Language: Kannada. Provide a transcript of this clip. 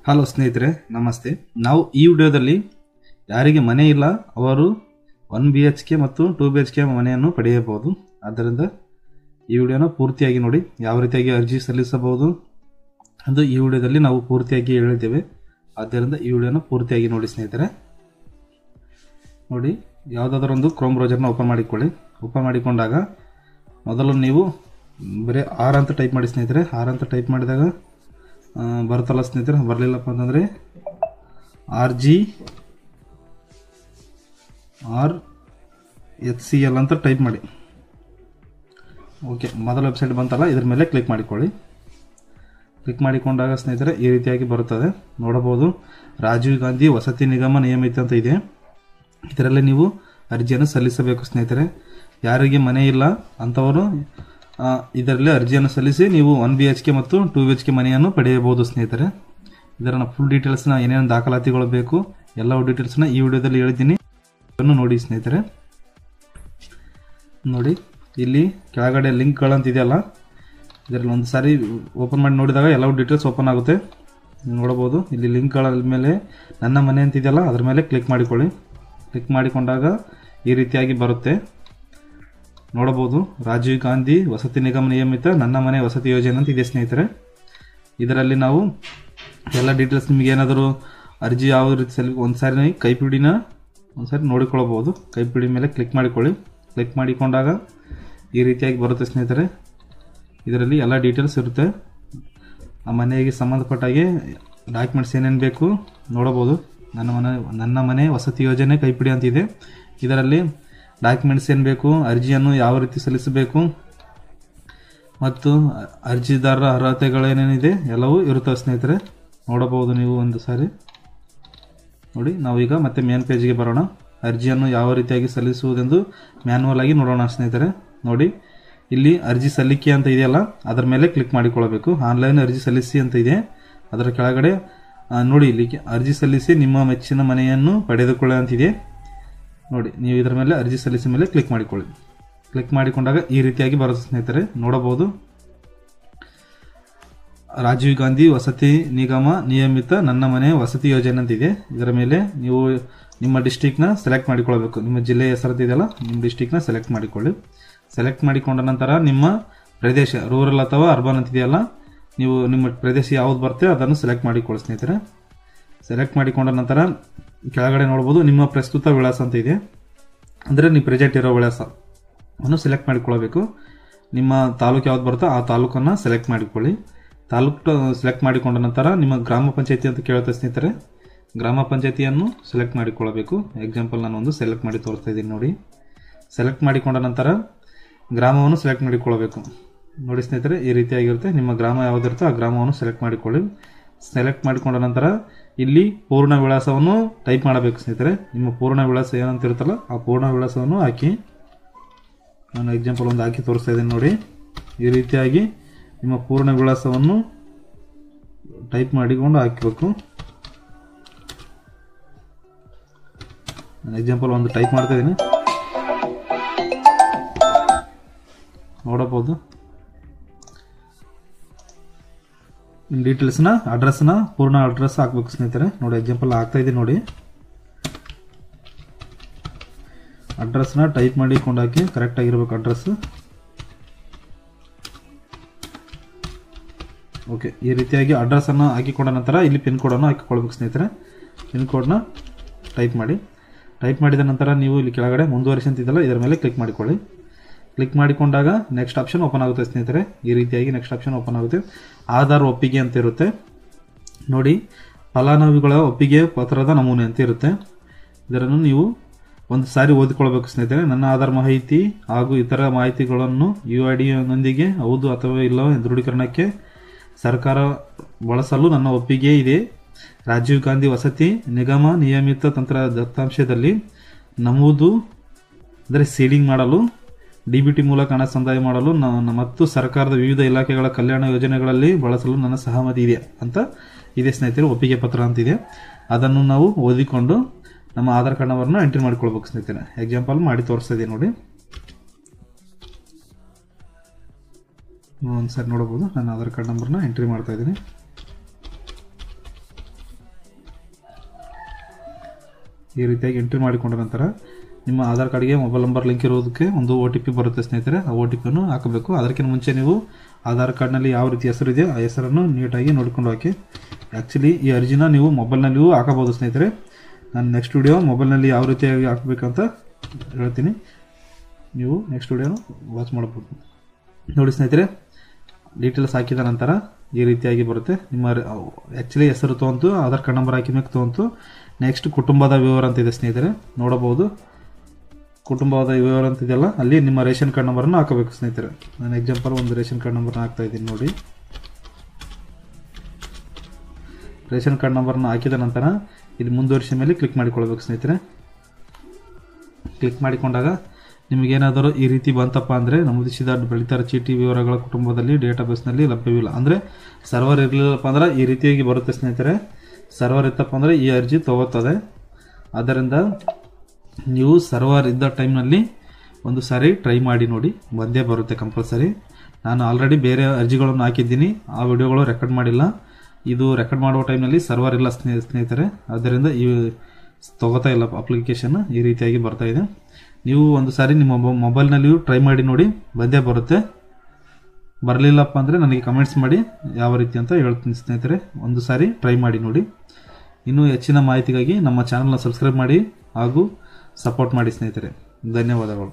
ಹಲೋ ಸ್ನೇಹಿತರೆ, ನಮಸ್ತೆ. ನಾವು ಈ ವಿಡಿಯೋದಲ್ಲಿ ಯಾರಿಗೆ ಮನೆ ಇಲ್ಲ ಅವರು 1 BHK ಮತ್ತು 2 BHK ಮನೆಯನ್ನು ಪಡೆಯಬಹುದು. ಆದ್ದರಿಂದ ಈ ವಿಡಿಯೋನ ಪೂರ್ತಿಯಾಗಿ ನೋಡಿ, ಯಾವ ರೀತಿಯಾಗಿ ಅರ್ಜಿ ಸಲ್ಲಿಸಬಹುದು ಎಂದು ಈ ವಿಡಿಯೋದಲ್ಲಿ ನಾವು ಪೂರ್ತಿಯಾಗಿ ಹೇಳಿದ್ದೇವೆ. ಆದ್ದರಿಂದ ಈ ವಿಡಿಯೋನ ಪೂರ್ತಿಯಾಗಿ ನೋಡಿ ಸ್ನೇಹಿತರೆ. ನೋಡಿ, ಯಾವುದಾದ್ರೂ ಒಂದು ಕ್ರೋಮ್ ಬ್ರೌಸರ್ನ ಓಪನ್ ಮಾಡಿಕೊಳ್ಳಿ. ಓಪನ್ ಮಾಡಿಕೊಂಡಾಗ ಮೊದಲು ನೀವು ಬರೀ ಆರ್ ಅಂತ ಟೈಪ್ ಮಾಡಿ ಸ್ನೇಹಿತರೆ. ಆರ್ ಅಂತ ಟೈಪ್ ಮಾಡಿದಾಗ ಬರುತ್ತಲ್ಲ ಸ್ನೇಹಿತರೆ, ಬರಲಿಲ್ಲಪ್ಪ ಅಂತಂದರೆ RGRHCL ಅಂತ ಟೈಪ್ ಮಾಡಿ. ಓಕೆ, ಮೊದಲ ವೆಬ್ಸೈಟ್ ಬಂತಲ್ಲ, ಇದ್ರ ಮೇಲೆ ಕ್ಲಿಕ್ ಮಾಡಿಕೊಳ್ಳಿ. ಕ್ಲಿಕ್ ಮಾಡಿಕೊಂಡಾಗ ಸ್ನೇಹಿತರೆ ಈ ರೀತಿಯಾಗಿ ಬರುತ್ತದೆ. ನೋಡಬಹುದು, ರಾಜೀವ್ ಗಾಂಧಿ ವಸತಿ ನಿಗಮ ನಿಯಮಿತ ಅಂತ ಇದೆ. ಇದರಲ್ಲಿ ನೀವು ಅರ್ಜಿಯನ್ನು ಸಲ್ಲಿಸಬೇಕು ಸ್ನೇಹಿತರೆ. ಯಾರಿಗೆ ಮನೆ ಇಲ್ಲ ಅಂಥವರು ಇದರಲ್ಲಿ ಅರ್ಜಿಯನ್ನು ಸಲ್ಲಿಸಿ ನೀವು 1 BHK ಮತ್ತು 2 BHK ಮನೆಯನ್ನು ಪಡೆಯಬಹುದು ಸ್ನೇಹಿತರೆ. ಇದರ ಫುಲ್ ಡೀಟೇಲ್ಸ್ನ ಏನೇನು ದಾಖಲಾತಿಗಳು ಬೇಕು ಎಲ್ಲ ಡೀಟೇಲ್ಸ್ನ ಈ ವಿಡಿಯೋದಲ್ಲಿ ಹೇಳಿದ್ದೀನಿ, ನೋಡಿ ಸ್ನೇಹಿತರೆ. ನೋಡಿ, ಇಲ್ಲಿ ಕೆಳಗಡೆ ಲಿಂಕ್ಗಳಂತಿದೆಯಲ್ಲ, ಇದರಲ್ಲಿ ಒಂದು ಸಾರಿ ಓಪನ್ ಮಾಡಿ ನೋಡಿದಾಗ ಎಲ್ಲ ಡೀಟೇಲ್ಸ್ ಓಪನ್ ಆಗುತ್ತೆ. ನೋಡಬಹುದು, ಇಲ್ಲಿ ಲಿಂಕ್ಗಳ ಮೇಲೆ ನನ್ನ ಮನೆ ಅಂತಿದೆಯಲ್ಲ, ಅದ್ರ ಮೇಲೆ ಕ್ಲಿಕ್ ಮಾಡಿಕೊಳ್ಳಿ. ಕ್ಲಿಕ್ ಮಾಡಿಕೊಂಡಾಗ ಈ ರೀತಿಯಾಗಿ ಬರುತ್ತೆ. ನೋಡಬಹುದು, ರಾಜೀವ್ ಗಾಂಧಿ ವಸತಿ ನಿಗಮ ನಿಯಮಿತ ನನ್ನ ಮನೆ ವಸತಿ ಯೋಜನೆ ಅಂತ ಇದೆ ಸ್ನೇಹಿತರೆ. ಇದರಲ್ಲಿ ನಾವು ಎಲ್ಲ ಡೀಟೇಲ್ಸ್, ನಿಮಗೆ ಏನಾದರೂ ಅರ್ಜಿ ಯಾವ ರೀತಿ ಒಂದ್ಸಾರಿ ಕೈಪಿಡಿನ ಒಂದ್ಸಾರಿ ನೋಡಿಕೊಳ್ಳಬಹುದು. ಕೈಪಿಡಿ ಮೇಲೆ ಕ್ಲಿಕ್ ಮಾಡಿಕೊಳ್ಳಿ. ಕ್ಲಿಕ್ ಮಾಡಿಕೊಂಡಾಗ ಈ ರೀತಿಯಾಗಿ ಬರುತ್ತೆ ಸ್ನೇಹಿತರೆ. ಇದರಲ್ಲಿ ಎಲ್ಲ ಡೀಟೇಲ್ಸ್ ಇರುತ್ತೆ. ಆ ಮನೆಗೆ ಸಂಬಂಧಪಟ್ಟಾಗೆ ಡಾಕ್ಯುಮೆಂಟ್ಸ್ ಏನೇನು ಬೇಕು ನೋಡಬಹುದು. ನನ್ನ ಮನೆ ವಸತಿ ಯೋಜನೆ ಕೈಪಿಡಿ ಅಂತಿದೆ. ಇದರಲ್ಲಿ ಡಾಕ್ಯುಮೆಂಟ್ಸ್ ಏನು ಬೇಕು, ಅರ್ಜಿಯನ್ನು ಯಾವ ರೀತಿ ಸಲ್ಲಿಸಬೇಕು ಮತ್ತು ಅರ್ಜಿದಾರರ ಅರ್ಹತೆಗಳೇನೇನಿದೆ ಎಲ್ಲವೂ ಇರುತ್ತವೆ ಸ್ನೇಹಿತರೆ. ನೋಡಬಹುದು ನೀವು ಒಂದು ಸಾರಿ. ನೋಡಿ, ನಾವೀಗ ಮತ್ತೆ ಮೇನ್ ಪೇಜ್ಗೆ ಬರೋಣ. ಅರ್ಜಿಯನ್ನು ಯಾವ ರೀತಿಯಾಗಿ ಸಲ್ಲಿಸುವುದೆಂದು ಮ್ಯಾನ್ಯಲ್ ಆಗಿ ನೋಡೋಣ ಸ್ನೇಹಿತರೆ. ನೋಡಿ, ಇಲ್ಲಿ ಅರ್ಜಿ ಸಲ್ಲಿಕೆ ಅಂತ ಇದೆಯಲ್ಲ, ಅದರ ಮೇಲೆ ಕ್ಲಿಕ್ ಮಾಡಿಕೊಳ್ಳಬೇಕು. ಆನ್ಲೈನ್ ಅರ್ಜಿ ಸಲ್ಲಿಸಿ ಅಂತ ಇದೆ. ಅದರ ಕೆಳಗಡೆ ನೋಡಿ, ಇಲ್ಲಿ ಅರ್ಜಿ ಸಲ್ಲಿಸಿ ನಿಮ್ಮ ಮೆಚ್ಚಿನ ಮನೆಯನ್ನು ಪಡೆದುಕೊಳ್ಳಿ ಅಂತಿದೆ. ನೋಡಿ, ನೀವು ಇದರ ಮೇಲೆ ಅರ್ಜಿ ಸಲ್ಲಿಸಿದ ಮೇಲೆ ಕ್ಲಿಕ್ ಮಾಡಿಕೊಳ್ಳಿ. ಕ್ಲಿಕ್ ಮಾಡಿಕೊಂಡಾಗ ಈ ರೀತಿಯಾಗಿ ಬರುತ್ತೆ ಸ್ನೇಹಿತರೆ. ನೋಡಬಹುದು, ರಾಜೀವ್ ಗಾಂಧಿ ವಸತಿ ನಿಗಮ ನಿಯಮಿತ ನನ್ನ ಮನೆ ವಸತಿ ಯೋಜನೆ ಅಂತಿದೆ. ಇದರ ಮೇಲೆ ನೀವು ನಿಮ್ಮ ಡಿಸ್ಟಿಕ್ನ ಸೆಲೆಕ್ಟ್ ಮಾಡಿಕೊಳ್ಳಬೇಕು. ನಿಮ್ಮ ಜಿಲ್ಲೆಯ ಹೆಸರದಿದೆಯಲ್ಲ, ನಿಮ್ಮ ಡಿಸ್ಟಿಕ್ನ ಸೆಲೆಕ್ಟ್ ಮಾಡಿಕೊಳ್ಳಿ. ಸೆಲೆಕ್ಟ್ ಮಾಡಿಕೊಂಡ ನಂತರ ನಿಮ್ಮ ಪ್ರದೇಶ, ರೂರಲ್ ಅಥವಾ ಅರ್ಬನ್ ಅಂತಿದೆಯಲ್ಲ, ನೀವು ನಿಮ್ಮ ಪ್ರದೇಶ ಯಾವ್ದು ಬರುತ್ತೆ ಅದನ್ನು ಸೆಲೆಕ್ಟ್ ಮಾಡಿಕೊಳ್ಳಿ ಸ್ನೇಹಿತರೆ. ಸೆಲೆಕ್ಟ್ ಮಾಡಿಕೊಂಡ ನಂತರ ಕೆಳಗಡೆ ನೋಡಬಹುದು, ನಿಮ್ಮ ಪ್ರಸ್ತುತ ವಿಳಾಸ ಅಂತ ಇದೆ. ಅಂದರೆ ನೀವು ಪ್ರೆಸೆಂಟ್ ಇರೋ ವಿಳಾಸವನ್ನು ಸೆಲೆಕ್ಟ್ ಮಾಡಿಕೊಳ್ಳಬೇಕು. ನಿಮ್ಮ ತಾಲೂಕು ಯಾವ್ದು ಬರುತ್ತೋ ಆ ತಾಲೂಕನ್ನು ಸೆಲೆಕ್ಟ್ ಮಾಡಿಕೊಳ್ಳಿ. ತಾಲೂಕು ಸೆಲೆಕ್ಟ್ ಮಾಡಿಕೊಂಡ ನಂತರ ನಿಮ್ಮ ಗ್ರಾಮ ಪಂಚಾಯತಿ ಅಂತ ಕೇಳುತ್ತೆ ಸ್ನೇಹಿತರೆ. ಗ್ರಾಮ ಪಂಚಾಯತಿಯನ್ನು ಸೆಲೆಕ್ಟ್ ಮಾಡಿಕೊಳ್ಳಬೇಕು. ಎಕ್ಸಾಂಪಲ್ ನಾನು ಒಂದು ಸೆಲೆಕ್ಟ್ ಮಾಡಿ ತೋರಿಸ್ತಾ ಇದ್ದೀನಿ ನೋಡಿ. ಸೆಲೆಕ್ಟ್ ಮಾಡಿಕೊಂಡ ನಂತರ ಗ್ರಾಮವನ್ನು ಸೆಲೆಕ್ಟ್ ಮಾಡಿಕೊಳ್ಳಬೇಕು. ನೋಡಿ ಸ್ನೇಹಿತರೆ, ಈ ರೀತಿಯಾಗಿರುತ್ತೆ. ನಿಮ್ಮ ಗ್ರಾಮ ಯಾವುದಿರುತ್ತೋ ಆ ಗ್ರಾಮವನ್ನು ಸೆಲೆಕ್ಟ್ ಮಾಡಿಕೊಳ್ಳಿ. ಸೆಲೆಕ್ಟ್ ಮಾಡಿಕೊಂಡ ನಂತರ ಇಲ್ಲಿ ಪೂರ್ಣ ವಿಳಾಸವನ್ನು ಟೈಪ್ ಮಾಡಬೇಕು ಸ್ನೇಹಿತರೆ. ನಿಮ್ಮ ಪೂರ್ಣ ವಿಳಾಸ ಏನಂತ ಇರುತ್ತಲ್ಲ ಆ ಪೂರ್ಣ ವಿಳಾಸವನ್ನು ಹಾಕಿ. ನಾನು ಎಕ್ಸಾಂಪಲ್ ಒಂದು ಹಾಕಿ ತೋರಿಸ್ತಾ ಇದ್ದೀನಿ ನೋಡಿ. ಈ ರೀತಿಯಾಗಿ ನಿಮ್ಮ ಪೂರ್ಣ ವಿಳಾಸವನ್ನು ಟೈಪ್ ಮಾಡಿಕೊಂಡು ಹಾಕಬೇಕು. ನಾನು ಎಕ್ಸಾಂಪಲ್ ಒಂದು ಟೈಪ್ ಮಾಡ್ತಾ ಇದ್ದೀನಿ. ನೋಡಬಹುದು, ಡೀಟೇಲ್ಸ್ನ ಅಡ್ರೆಸ್ನ ಪೂರ್ಣ ಅಡ್ರೆಸ್ ಹಾಕ್ಬೇಕು ಸ್ನೇಹಿತರೆ. ನೋಡಿ, ಎಕ್ಸಾಂಪಲ್ ಹಾಕ್ತಾ ಇದ್ದೀನಿ ನೋಡಿ. ಅಡ್ರೆಸ್ನ ಟೈಪ್ ಮಾಡಿಕೊಂಡು ಹಾಕಿ, ಕರೆಕ್ಟ್ ಆಗಿರ್ಬೇಕು ಅಡ್ರೆಸ್. ಓಕೆ, ಈ ರೀತಿಯಾಗಿ ಅಡ್ರೆಸ್ ಅನ್ನು ಹಾಕಿಕೊಂಡ ನಂತರ ಇಲ್ಲಿ ಪಿನ್ ಕೋಡನ್ನು ಹಾಕಿಕೊಳ್ಬೇಕು ಸ್ನೇಹಿತರೆ. ಪಿನ್ ಕೋಡ್ನ ಟೈಪ್ ಮಾಡಿ. ಟೈಪ್ ಮಾಡಿದ ನಂತರ ನೀವು ಇಲ್ಲಿ ಕೆಳಗಡೆ ಮುಂದುವರಿಸಿ ಅಂತಿದ್ದಲ್ಲ, ಇದರ ಮೇಲೆ ಕ್ಲಿಕ್ ಮಾಡಿಕೊಳ್ಳಿ. ಕ್ಲಿಕ್ ಮಾಡಿಕೊಂಡಾಗ ನೆಕ್ಸ್ಟ್ ಆಪ್ಷನ್ ಓಪನ್ ಆಗುತ್ತೆ ಸ್ನೇಹಿತರೆ. ಈ ರೀತಿಯಾಗಿ ನೆಕ್ಸ್ಟ್ ಆಪ್ಷನ್ ಓಪನ್ ಆಗುತ್ತೆ. ಆಧಾರ್ ಒಪ್ಪಿಗೆ ಅಂತ ಇರುತ್ತೆ ನೋಡಿ. ಫಲಾನುಭವಿಗಳ ಒಪ್ಪಿಗೆ ಪತ್ರದ ನಮೂನೆ ಅಂತ ಇರುತ್ತೆ. ಇದನ್ನು ನೀವು ಒಂದು ಸಾರಿ ಓದಿಕೊಳ್ಬೇಕು ಸ್ನೇಹಿತರೆ. ನನ್ನ ಆಧಾರ್ ಮಾಹಿತಿ ಹಾಗೂ ಇತರ ಮಾಹಿತಿಗಳನ್ನು UID ನೊಂದಿಗೆ ಹೌದು ಅಥವಾ ಇಲ್ಲವೋ ದೃಢೀಕರಣಕ್ಕೆ ಸರ್ಕಾರ ಬಳಸಲು ನನ್ನ ಒಪ್ಪಿಗೆ ಇದೆ. ರಾಜೀವ್ ಗಾಂಧಿ ವಸತಿ ನಿಗಮ ನಿಯಮಿತ ತಂತ್ರ ದತ್ತಾಂಶದಲ್ಲಿ ನಮೂದು ಅಂದರೆ ಸೀಡಿಂಗ್ ಮಾಡಲು, DBT ಮೂಲಕ ಹಣ ಸಂದಾಯ ಮಾಡಲು ಮತ್ತು ಸರ್ಕಾರದ ವಿವಿಧ ಇಲಾಖೆಗಳ ಕಲ್ಯಾಣ ಯೋಜನೆಗಳಲ್ಲಿ ಬಳಸಲು ನನ್ನ ಸಹಮತಿ ಇದೆ ಅಂತ ಇದೆ ಸ್ನೇಹಿತರೆ. ಒಪ್ಪಿಗೆ ಪತ್ರ ಅಂತಿದೆ. ಅದನ್ನು ನಾವು ಓದಿಕೊಂಡು ನಮ್ಮ ಆಧಾರ್ ಕಾರ್ಡ್ ನಂಬರ್ನ ಎಂಟ್ರಿ ಮಾಡಿಕೊಳ್ಬೇಕು ಸ್ನೇಹಿತರೆ. ಎಕ್ಸಾಂಪಲ್ ಮಾಡಿ ತೋರಿಸ್ತಾ ಇದ್ದೀನಿ ನೋಡಿ. ಒಂದ್ಸರಿ ನೋಡಬಹುದು, ನಾನು ಆಧಾರ್ ಕಾರ್ಡ್ ನಂಬರ್ನ ಎಂಟ್ರಿ ಮಾಡ್ತಾ ಇದ್ದೀನಿ. ಈ ರೀತಿಯಾಗಿ ಎಂಟ್ರಿ ಮಾಡಿಕೊಂಡ ನಂತರ ನಿಮ್ಮ ಆಧಾರ್ ಕಾರ್ಡ್ಗೆ ಮೊಬೈಲ್ ನಂಬರ್ ಲಿಂಕ್ ಇರೋದಕ್ಕೆ ಒಂದು OTP ಬರುತ್ತೆ ಸ್ನೇಹಿತರೆ. ಆ OTP ಹಾಕಬೇಕು. ಅದಕ್ಕಿಂತ ಮುಂಚೆ ನೀವು ಆಧಾರ್ ಕಾರ್ಡ್ನಲ್ಲಿ ಯಾವ ರೀತಿ ಹೆಸರಿದೆ ಆ ಹೆಸರನ್ನು ನೀಟಾಗಿ ನೋಡ್ಕೊಂಡು ಹಾಕಿ. ಆ್ಯಕ್ಚುಲಿ ಈ ಅರ್ಜಿನ ನೀವು ಮೊಬೈಲ್ನಲ್ಲಿಯೂ ಹಾಕಬಹುದು ಸ್ನೇಹಿತರೆ. ನಾನು ನೆಕ್ಸ್ಟ್ ವಿಡಿಯೋ ಮೊಬೈಲ್ನಲ್ಲಿ ಯಾವ ರೀತಿಯಾಗಿ ಹಾಕಬೇಕಂತ ಹೇಳ್ತೀನಿ, ನೀವು ನೆಕ್ಸ್ಟ್ ವಿಡಿಯೋನ ವಾಚ್ ಮಾಡಬಹುದು. ನೋಡಿ ಸ್ನೇಹಿತರೆ, ಡೀಟೇಲ್ಸ್ ಹಾಕಿದ ನಂತರ ಈ ರೀತಿಯಾಗಿ ಬರುತ್ತೆ. ನಿಮ್ಮ ಆ್ಯಕ್ಚುಲಿ ಹೆಸರು ತೊಗೊಂತು, ಆಧಾರ್ ಕಾರ್ಡ್ ನಂಬರ್ ಹಾಕಿದ ಮೇಲೆ ತೊಗೊಂತು. ನೆಕ್ಸ್ಟ್ ಕುಟುಂಬದ ವಿವರ ಅಂತ ಇದೆ ಸ್ನೇಹಿತರೆ, ನೋಡಬಹುದು. ಕುಟುಂಬದ ವಿವರ ಅಂತ ಇದೆಯಲ್ಲ, ಅಲ್ಲಿ ನಿಮ್ಮ ರೇಷನ್ ಕಾರ್ಡ್ ನಂಬರನ್ನು ಹಾಕಬೇಕು ಸ್ನೇಹಿತರೆ. ನಾನು ಎಕ್ಸಾಂಪಲ್ ಒಂದು ರೇಷನ್ ಕಾರ್ಡ್ ನಂಬರ್ನ ಹಾಕ್ತಾ ಇದ್ದೀನಿ ನೋಡಿ. ರೇಷನ್ ಕಾರ್ಡ್ ನಂಬರ್ನ ಹಾಕಿದ ನಂತರ ಇಲ್ಲಿ ಮುಂದುವರಿಸಿದ ಮೇಲೆ ಕ್ಲಿಕ್ ಮಾಡಿಕೊಳ್ಬೇಕು ಸ್ನೇಹಿತರೆ. ಕ್ಲಿಕ್ ಮಾಡಿಕೊಂಡಾಗ ನಿಮಗೇನಾದರೂ ಈ ರೀತಿ ಬಂತಪ್ಪ ಅಂದರೆ ನಮೂದಿಸಿದ ಬೆಳಿತಾರ ಚೀಟಿ ವಿವರಗಳ ಕುಟುಂಬದಲ್ಲಿ ಡೇಟಾಬೇಸ್ನಲ್ಲಿ ಲಭ್ಯವಿಲ್ಲ ಅಂದರೆ ಸರ್ವರ್ ಇರಲಿಲ್ಲಪ್ಪ ಅಂದ್ರೆ ಈ ರೀತಿಯಾಗಿ ಬರುತ್ತೆ ಸ್ನೇಹಿತರೆ. ಸರ್ವರ್ ಇತ್ತಪ್ಪ ಅಂದರೆ ಈ ಅರ್ಜಿ ತಗೋತದೆ. ಆದ್ದರಿಂದ ನೀವು ಸರ್ವರ್ ಇದ್ದ ಟೈಮ್ನಲ್ಲಿ ಒಂದು ಸಾರಿ ಟ್ರೈ ಮಾಡಿ ನೋಡಿ, ಬಂದೇ ಬರುತ್ತೆ ಕಂಪಲ್ಸರಿ. ನಾನು ಆಲ್ರೆಡಿ ಬೇರೆ ಅರ್ಜಿಗಳನ್ನು ಹಾಕಿದ್ದೀನಿ, ಆ ವಿಡಿಯೋಗಳು ರೆಕಾರ್ಡ್ ಮಾಡಿಲ್ಲ. ಇದು ರೆಕಾರ್ಡ್ ಮಾಡುವ ಟೈಮ್ನಲ್ಲಿ ಸರ್ವರ್ ಇಲ್ಲ ಸ್ನೇಹಿತರೆ, ಆದ್ದರಿಂದ ಈ ತಗೋತಾ ಇಲ್ಲ ಅಪ್ಲಿಕೇಶನ್. ಈ ರೀತಿಯಾಗಿ ಬರ್ತಾ ಇದೆ. ನೀವು ಒಂದು ಸಾರಿ ನಿಮ್ಮ ಮೊಬೈಲ್ನಲ್ಲಿಯೂ ಟ್ರೈ ಮಾಡಿ ನೋಡಿ, ಬಂದೇ ಬರುತ್ತೆ. ಬರಲಿಲ್ಲಪ್ಪ ಅಂದರೆ ನನಗೆ ಕಮೆಂಟ್ಸ್ ಮಾಡಿ ಯಾವ ರೀತಿ ಅಂತ ಹೇಳ್ತೀನಿ ಸ್ನೇಹಿತರೆ. ಒಂದು ಸಾರಿ ಟ್ರೈ ಮಾಡಿ ನೋಡಿ. ಇನ್ನೂ ಹೆಚ್ಚಿನ ಮಾಹಿತಿಗಾಗಿ ನಮ್ಮ ಚಾನಲ್ನ ಸಬ್ಸ್ಕ್ರೈಬ್ ಮಾಡಿ ಹಾಗೂ ಸಪೋರ್ಟ್ ಮಾಡಿ ಸ್ನೇಹಿತರೆ. ಧನ್ಯವಾದಗಳು.